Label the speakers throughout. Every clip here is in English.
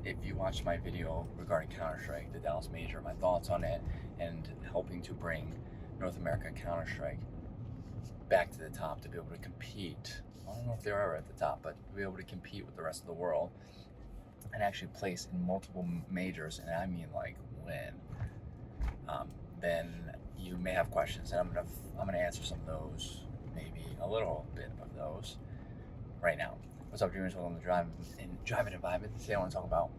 Speaker 1: if you watched my video regarding Counter-Strike, the Dallas Major, my thoughts on it, and helping to bring North America Counter-Strike back to the top to be able to compete. I don't know if they're ever at the top, but to be able to compete with the rest of the world and actually place in multiple majors, and I mean like win, then you may have questions, and I'm gonna answer some of those, maybe a little bit of those right now. What's up, dreamers? Welcome to Driving Environment. Today I want to talk about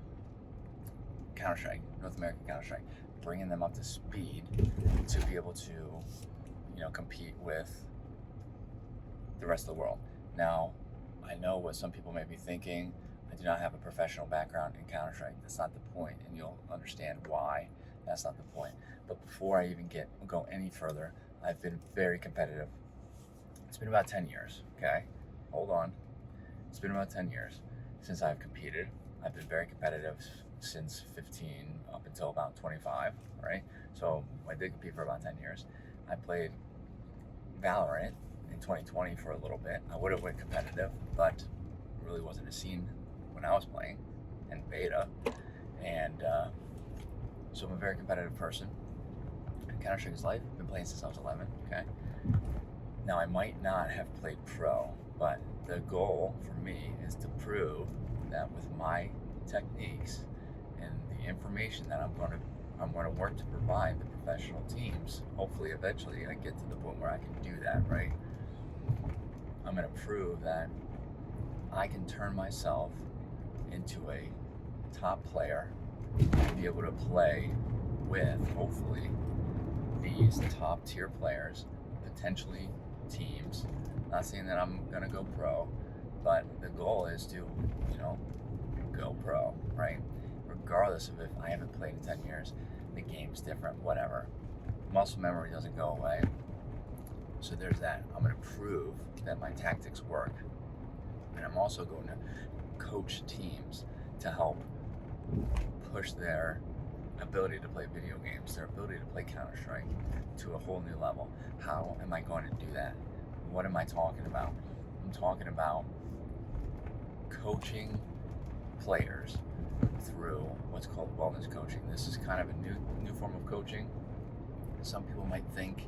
Speaker 1: Counter-Strike, North American Counter-Strike, bringing them up to speed to be able to, compete with the rest of the world. Now, I know what some people may be thinking. I do not have a professional background in Counter-Strike. That's not the point, and you'll understand why that's not the point. But before I even go any further, I've been very competitive. It's been about 10 years, okay? Hold on. It's been about 10 years since I've competed. I've been very competitive since 15 up until about 25, right? So I did compete for about 10 years. I played Valorant in 2020 for a little bit. I would have went competitive, but really wasn't a scene when I was playing in beta. And so I'm a very competitive person. Counter-Strike is life. I've been playing since I was 11, okay? Now, I might not have played pro, but the goal for me is to prove that with my techniques and the information that I'm going to work to provide the professional teams, hopefully eventually I get to the point where I can do that, right? I'm going to prove that I can turn myself into a top player and be able to play with, hopefully, these top tier players, potentially teams. Not saying that I'm going to go pro, but the goal is to, go pro, right? Regardless of if I haven't played in 10 years, the game's different, whatever. Muscle memory doesn't go away. So there's that. I'm going to prove that my tactics work. And I'm also going to coach teams to help push their ability to play video games, their ability to play Counter-Strike to a whole new level. How am I going to do that? What am I talking about? I'm talking about coaching players through what's called wellness coaching. This is kind of a new form of coaching. Some people might think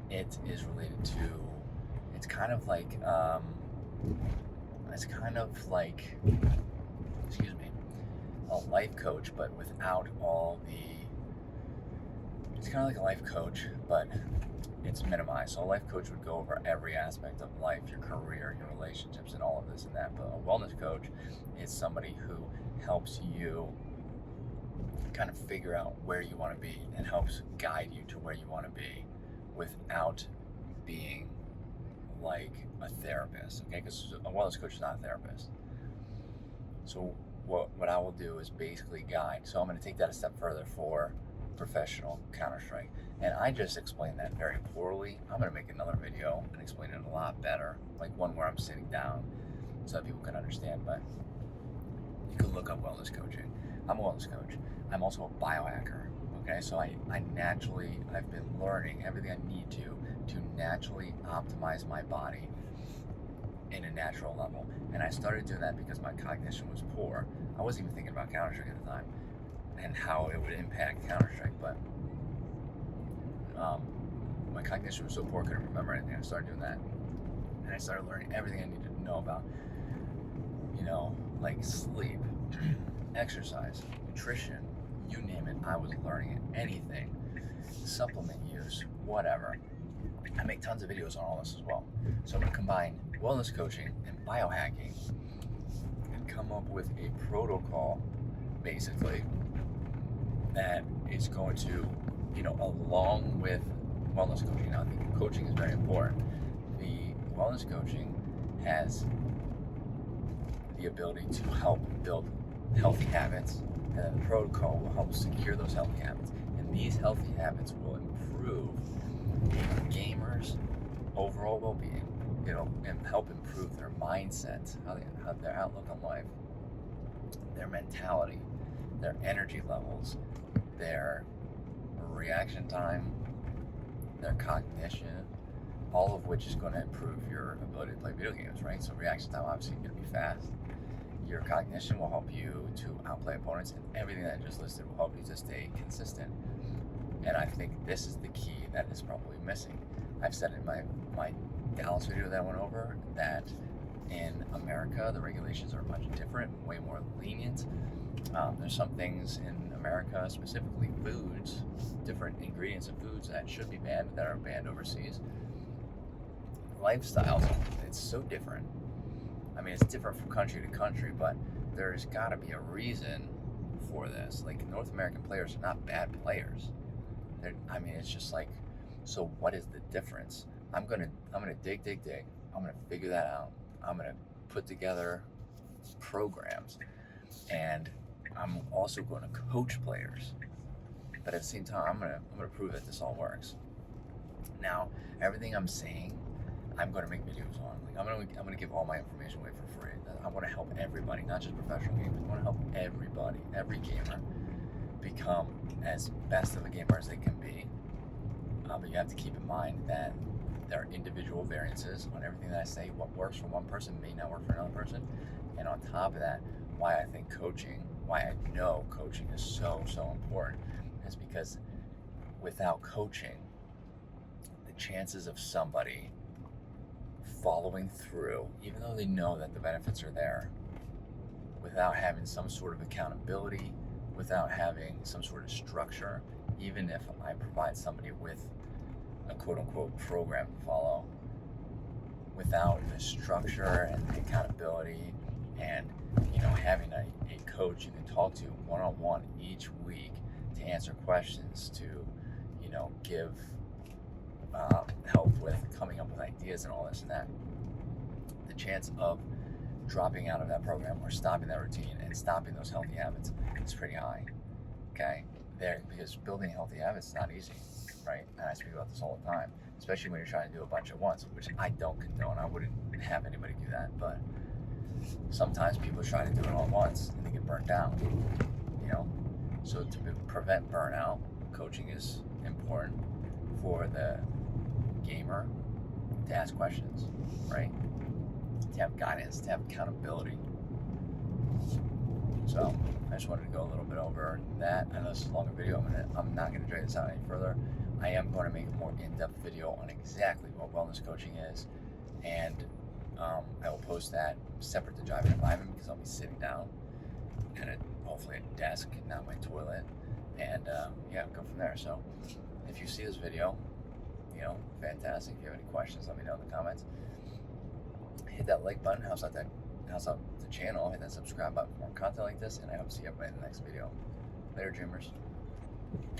Speaker 1: it is related to, it's kind of like a life coach, but without all it's kind of like a life coach, but it's minimized. So a life coach would go over every aspect of life, your career, your relationships, and all of this and that. But a wellness coach is somebody who helps you kind of figure out where you want to be and helps guide you to where you want to be without being like a therapist, okay? Because a wellness coach is not a therapist. So what I will do is basically guide. So I'm going to take that a step further for professional Counter-Strike. And I just explained that very poorly. I'm going to make another video and explain it a lot better, like one where I'm sitting down so that people can understand. But you can look up wellness coaching. I'm a wellness coach. I'm also a biohacker, okay? So I've been learning everything I need to naturally optimize my body in a natural level. And I started doing that because my cognition was poor. I wasn't even thinking about Counter-Strike at the time and how it would impact Counter-Strike, but my cognition was so poor I couldn't remember anything. I started doing that, and I started learning everything I needed to know about, like sleep, exercise, nutrition, you name it. I was learning it. Anything, supplement use, whatever. I make tons of videos on all this as well. So I'm going to combine wellness coaching and biohacking and come up with a protocol, basically, that is going to, along with wellness coaching. Now, I think coaching is very important. The wellness coaching has the ability to help build healthy habits, and then the protocol will help secure those healthy habits. And these healthy habits will improve gamers' overall well-being. It'll help improve their mindset, how their outlook on life, their mentality, their energy levels, their reaction time, their cognition, all of which is going to improve your ability to play video games, right? So reaction time obviously going to be fast. Your cognition will help you to play opponents, and everything that I just listed will help you to stay consistent. And I think this is the key that is probably missing. I've said in my Dallas video that I went over that in America the regulations are much different, way more lenient. There's some things in America, specifically foods, different ingredients of foods that should be banned that are banned overseas. Lifestyles, it's so different. I mean, it's different from country to country, but there's got to be a reason for this. Like, North American players are not bad players. I mean, it's just like, so what is the difference? I'm gonna dig. I'm gonna figure that out. I'm gonna put together programs, and I'm also going to coach players. But at the same time, I'm gonna prove that this all works. Now, everything I'm saying, I'm going to make videos on. Like, I'm gonna give all my information away for free. I want to help everybody, not just professional gamers. I want to help everybody, every gamer, become as best of a gamer as they can be. But you have to keep in mind that there are individual variances on everything that I say. What works for one person may not work for another person. And on top of that, why I think coaching, why I know coaching is so important, is because without coaching, the chances of somebody following through, even though they know that the benefits are there, without having some sort of accountability, without having some sort of structure, even if I provide somebody with a quote-unquote program to follow, without the structure and the accountability and, you know, having a coach you can talk to one-on-one each week to answer questions, to, you know, give help with coming up with ideas and all this and that, the chance of dropping out of that program or stopping that routine and stopping those healthy habits is pretty high. Okay, because building healthy habits is not easy, right? And I speak about this all the time, especially when you're trying to do a bunch at once, which I don't condone. I wouldn't have anybody do that, but sometimes people try to do it all at once and they get burnt out. You know, so to prevent burnout, coaching is important for the gamer to ask questions, right? To have guidance, to have accountability. So I just wanted to go a little bit over that. I know this is a longer video. I'm not going to drag this out any further. I am going to make a more in-depth video on exactly what wellness coaching is, and I will post that separate to Driving and Vibing, because I'll be sitting down at hopefully a desk, not my toilet, and yeah, go from there. So if you see this video, you know, fantastic. If you have any questions, let me know in the comments. Hit that like button, helps out the channel. Hit that subscribe button for more content like this, and I hope to see everybody in the next video. Later, dreamers.